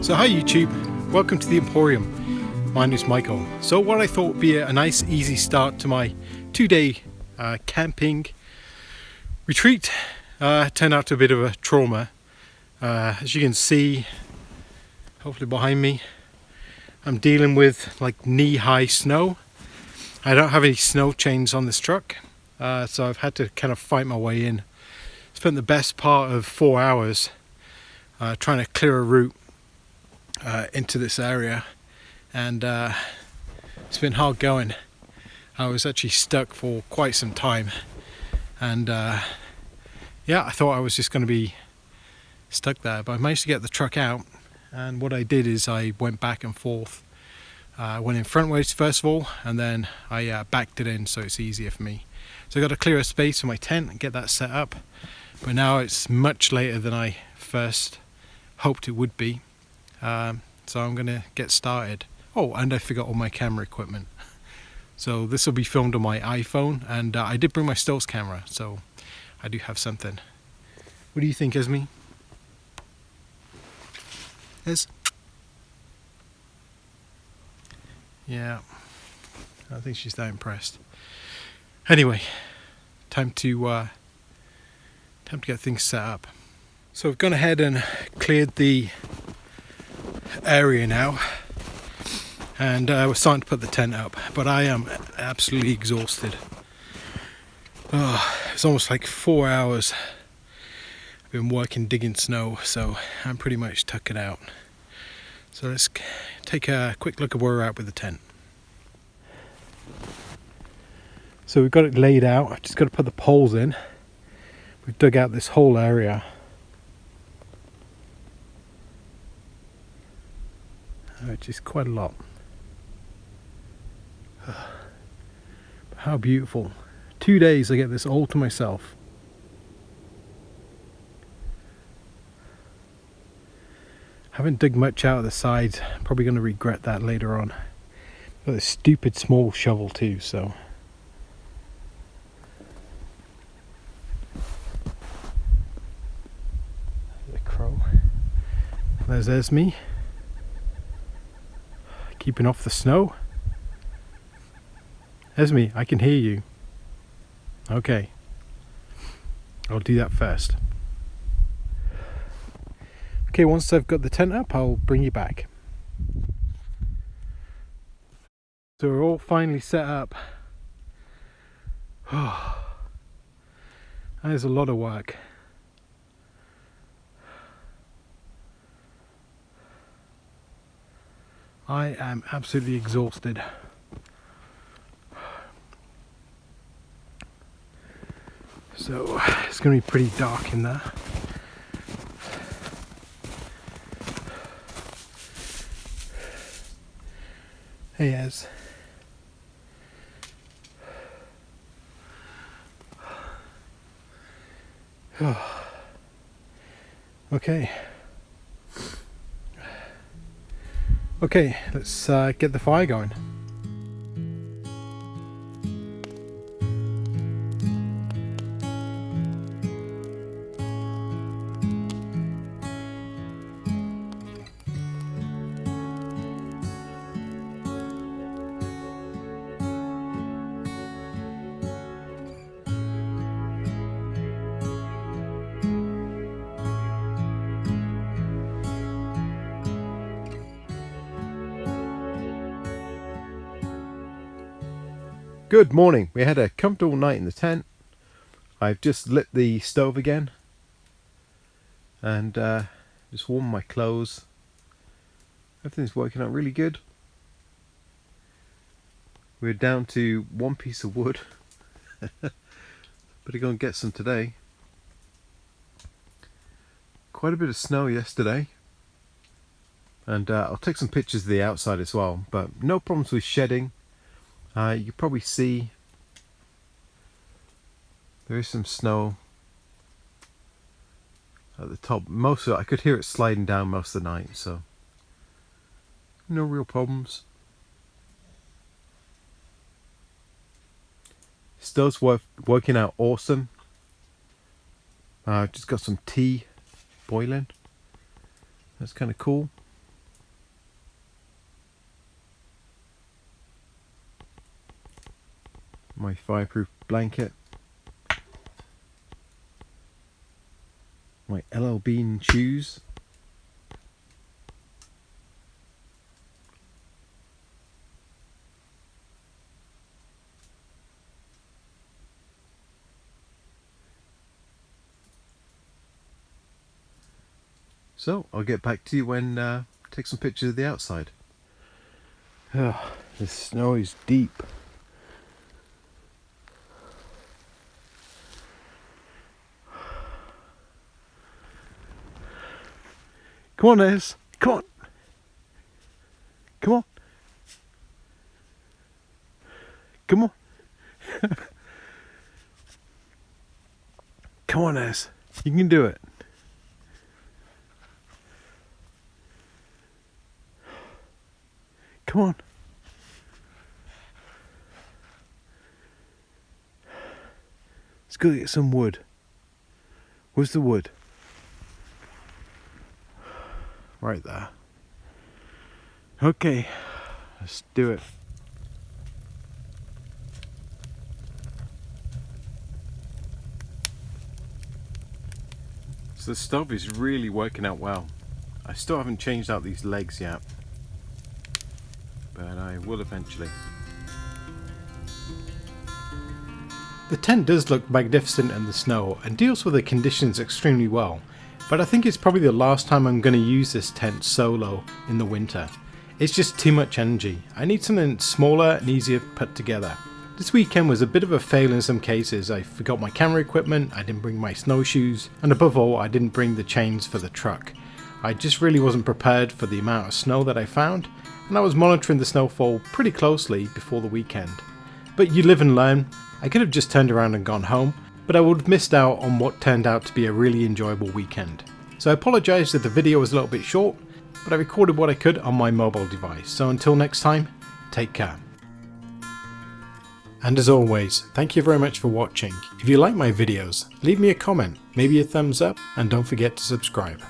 So hi YouTube, welcome to the Emporium. My name is Michael. So what I thought would be a nice easy start to my 2-day camping retreat turned out to a bit of a trauma. As you can see, hopefully behind me, I'm dealing with like knee-high snow. I don't have any snow chains on this truck, so I've had to kind of fight my way in. Spent the best part of 4 hours trying to clear a route into this area, and it's been hard going. I was actually stuck for quite some time, and yeah, I thought I was just going to be stuck there, but I managed to get the truck out. And what I did is I went back and forth. Went in frontwards first of all, and then I backed it in so it's easier for me. So I got to clear a space for my tent and get that set up, but now it's much later than I first hoped it would be. So I'm going to get started. Oh, and I forgot all my camera equipment. So this will be filmed on my iPhone, and I did bring my Stills camera, so I do have something. What do you think, Esme? Es? Yeah, I think she's that impressed. Anyway, time to get things set up. So I've gone ahead and cleared the area now, and we're starting to put the tent up, but I am absolutely exhausted. It's almost like 4 hours I've been working digging snow, so I'm pretty much tuck it out. So let's take a quick look at where we're at with the tent. So we've got it laid out. I've just got to put the poles in. We've dug out this whole area, which is quite a lot. How beautiful. 2 days I get this all to myself. Haven't dug much out of the sides. Probably going to regret that later on. Got this stupid small shovel too, so. There's a crow. There's Esme. Keeping off the snow. Esme, I can hear you. Okay. I'll do that first. Okay, once I've got the tent up, I'll bring you back. So we're all finally set up. That is a lot of work. I am absolutely exhausted. So it's going to be pretty dark in there. Hey, Ez. Okay. Okay, let's get the fire going. Good morning. We had a comfortable night in the tent. I've just lit the stove again and just warmed my clothes. Everything's working out really good. We're down to one piece of wood. Better go and get some today. Quite a bit of snow yesterday, and I'll take some pictures of the outside as well, but no problems with shedding. You can probably see there is some snow at the top. Most of it, I could hear it sliding down most of the night, so no real problems. Stove's working out awesome. I've just got some tea boiling. That's kind of cool. my fireproof blanket, my LL Bean shoes, so I'll get back to you when take some pictures of the outside. Oh, the snow is deep. Come on, Ez. Come on. Come on. Come on. Come on, Ez. You can do it. Come on. Let's go get some wood. Where's the wood? Right there. Okay, let's do it. So the stove is really working out well. I still haven't changed out these legs yet, but I will eventually. The tent does look magnificent in the snow and deals with the conditions extremely well, but I think it's probably the last time I'm going to use this tent solo in the winter. It's just too much energy. I need something smaller and easier put together. This weekend was a bit of a fail in some cases. I forgot my camera equipment, I didn't bring my snowshoes, and above all I didn't bring the chains for the truck. I just really wasn't prepared for the amount of snow that I found, and I was monitoring the snowfall pretty closely before the weekend. But you live and learn. I could have just turned around and gone home, but I would have missed out on what turned out to be a really enjoyable weekend. So I apologise that the video was a little bit short, but I recorded what I could on my mobile device. So until next time, take care. And as always, thank you very much for watching. If you like my videos, leave me a comment, maybe a thumbs up, and don't forget to subscribe.